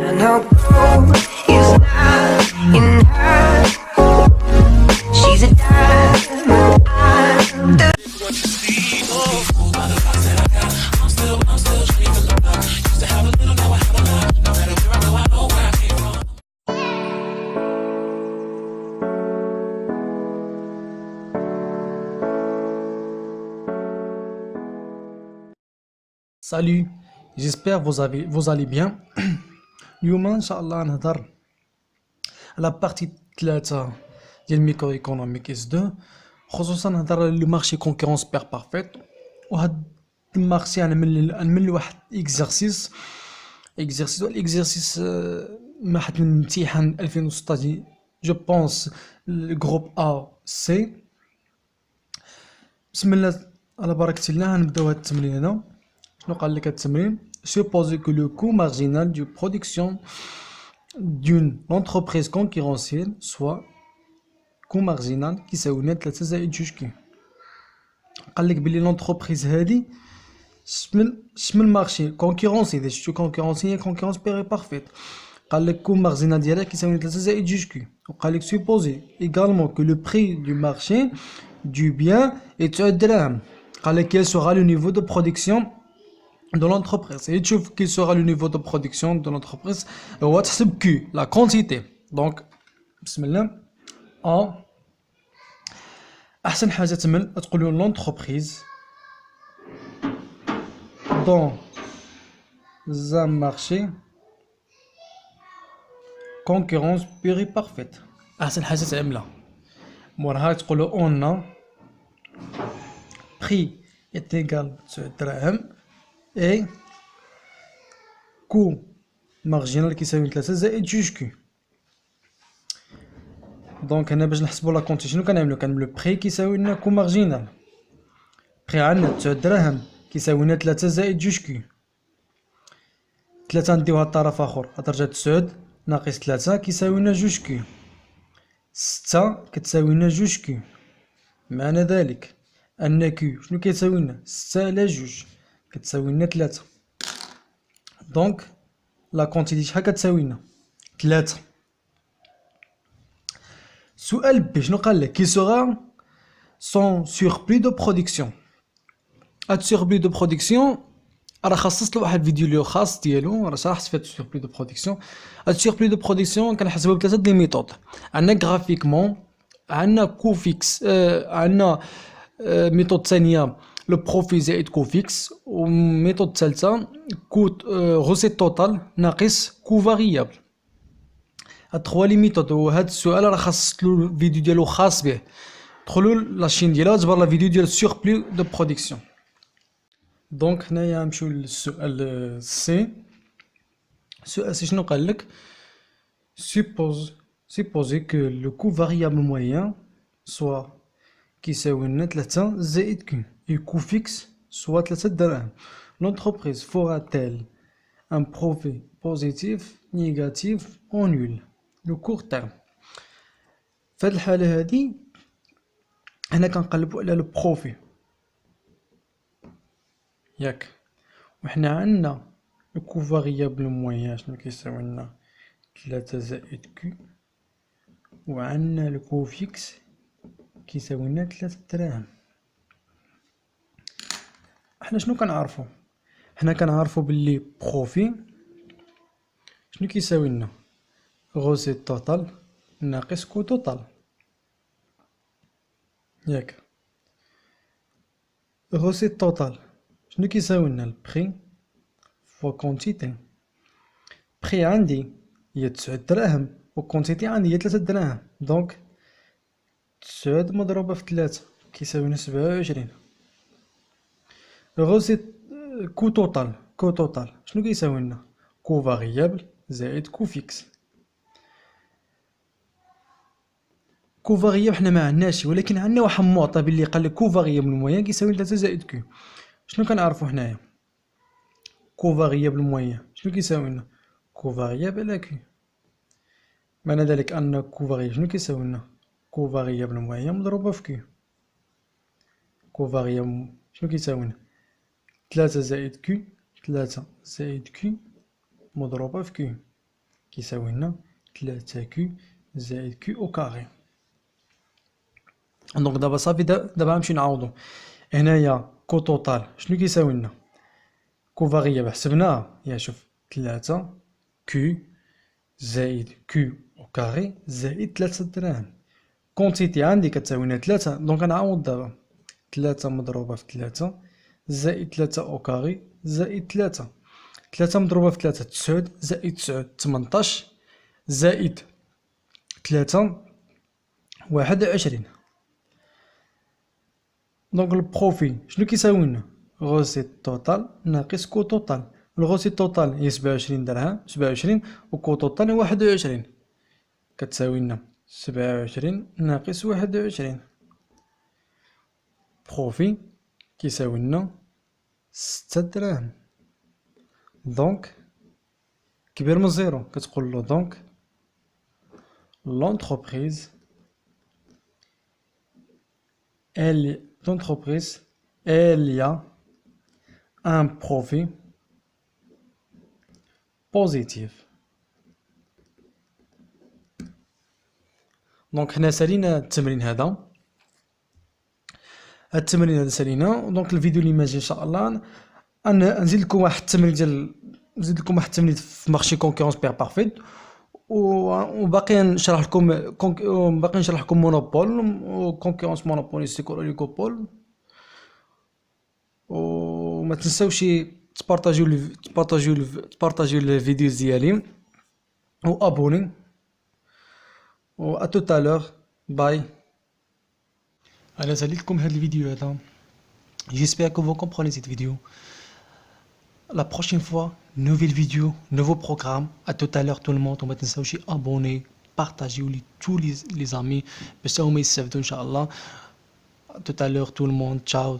And her gold is not in her. She's a diamond under. Salut, j'espère vous allez bien. اليوم ان شاء الله نهضر على بارتي 3 ديال الميكرو ايكونوميك اس 2، خصوصا نهضر على لو مارشي كونكورونس بير بارفيت. وهاد المارشي نعمل واحد اكزرسيس والاكزرسيس واحد من امتحان 2016 جو بونس الجروب ا سي. بسم الله على بركة الله نبداو هاد التمرين هنا. شنو قال لك هاد التمرين؟ Supposez que le coût marginal de production d'une entreprise concurrentielle soit coût marginal كيساوي 3 زائد 2 كي. قال لك بلي لونتربريز هادي شمل مارشي كونكورونسي، اذا شفتو كونكورونسي هي كونكورونس بيري بارفيت. قال لك كو مارجينال ديالها كيساوي 3 زائد 2 كي. وقال لك supposez également que le prix du marché du bien est 9 دراهم. قال لك quel sera le niveau de production de l'entreprise. Et tu vois quel sera le niveau de production de l'entreprise. هو تحسب Q, la quantité. Donc بسم الله. أحسن حاجة تمل تقولوا l'entreprise dans un marché concurrence pure et parfaite. أحسن حاجة تعملها موراها تقولوا on a prix est égal 9 دراهم et coût marginal كيساوي 3 زائد 2 كي. دونك هنا باش نحسبوا لا كونتي شنو كنعملو بري كيساوي لنا كو مارجينال. بري عندنا 9 دراهم كيساوي لنا 3 زائد 2 كي. 3 نديوها لطرف اخر غترجع 9 ناقص 3 كيساوي لنا 2 كي. 6 كتساوي لنا 2 كي. معنى ذلك ان كيو شنو كيساوي لنا 6 على 2 كتساوي لنا 3. دونك لا كونتيتي شحال كتساوي لنا 3. سؤال بي شنو قال لك؟ كي سوغا سون سوربلي دو برودكسيون. هاد سوربلي دو برودكسيون راه خصصت له واحد الفيديو اللي خاص ديالو، راه شرحت في هاد سوربلي دو برودكسيون. هاد سوربلي دو برودكسيون كنحسبوها بثلاثه ديال الميثود. عندنا غرافيكمون، عندنا كو فيكس، عندنا ميثود ثانيه لو بروفي زائد كو فيكس، وميثود ثالثه كو غوسيت توتال ناقص كو فاريابل. هاد 3 لي ميثود. وهاد السؤال راه خاص له فيديو ديالو خاص به. دخلوا لاشين ديالها تبر لا فيديو ديال سوربلي دو برودكسيون. دونك هنايا نمشيو للسؤال سي. السؤال سي شنو قال لك؟ supposez que le coût variable moyen soit كيساوي لنا 3 زائد كي et coût fixe soit 3 دراهم. L'entreprise fera-t-elle un profit positif, négatif ou nul le court terme. في هاد الحالة هادي هنا كنقلبو على لو بروفي ياك، وحنا عندنا لو كو فاريابل مويان شنو كيساوي لنا 3 زائد كي، وعندنا لو كو فيكس كيساوي لنا 3 دراهم. حنا شنو كنعرفو؟ حنا كنعرفو باللي بروفي شنو كيساوي لنا غوسيت توتال ناقص كو توتال ياك. غوسيت توتال شنو كيساوي لنا البري فوا كونتيتي. بري عندي هي 9 دراهم وكونتيتي عندي هي 3 دراهم. دونك 9 مضروبة في 3 كيساوي لنا 27. غوسيت كو توتال شنو كيساوي لنا كو فاريابل زائد كو فيكس. كو فاريابل حنا ما عندناش، ولكن عندنا واحد معطى باللي قال لك كو فاريابل مويان كيساوي 3 زائد كيو. شنو كنعرفو هنايا؟ كو فاريابل مويان شنو كيساوي لنا كو فاريابل على كيو. معنى ذلك ان كو فاريابل شنو كيساوي لنا كو فاريابل مويان مضروبة في كيو. كو فاريابل شنو كيساوي لنا 3 زائد كيو، 3 زائد كيو مضروبة في كيو. كيساوي لنا 3 كيو زائد كيو او كاري. دونك دابا صافي دابا غنمشي نعوضو. هنايا كو توتال شنو كيساوي لنا؟ كو فاريابل حسبناها، يا شوف 3 كيو زائد كيو او كاري زائد 3 دراهم. كونتيتي عندي كتساوي لنا 3، دونك غنعوض دابا 3 مضروبة في 3 زائد 3 او كاري زائد 3 مضروبة في 3 9 زائد 9 18 زائد 3 21. دونك البروفي شنو كيساوي لنا؟ غوسيت توتال ناقص كو توتال. الغوسيت توتال هي 27 درهم 27 وكو توتال هي 21 كتساوي لنا 27 ناقص 21. بروفي كيساوي لنا 6 دراهم. دونك كبير من زيرو كتقول له دونك l'entreprise elle y a un profit positif. دونك حنا سالينا التمرين هذا، التمرين هذا سالينا. دونك الفيديو اللي ماجي ان شاء الله انا نزيد لكم واحد التمرين في مارشي كونكورونس بير بارفيت، وباقي نشرح لكم مونوبول وكونكورونس مونوبوليستيك واوليغوبول. وما تنساوش تبارطاجيو الفيديو ديالي وابوني. و à tout à l'heure. باي. انا ساليتكم هذا الفيديو هذا. J'espère que vous comprenez cette vidéo. La prochaine fois, nouvelle vidéo, nouveau programme. À tout à l'heure tout le monde. On va تنساوش abonner, partager tous les amis. باش هما يستافدوا ان شاء الله. À tout à l'heure tout le monde. Ciao.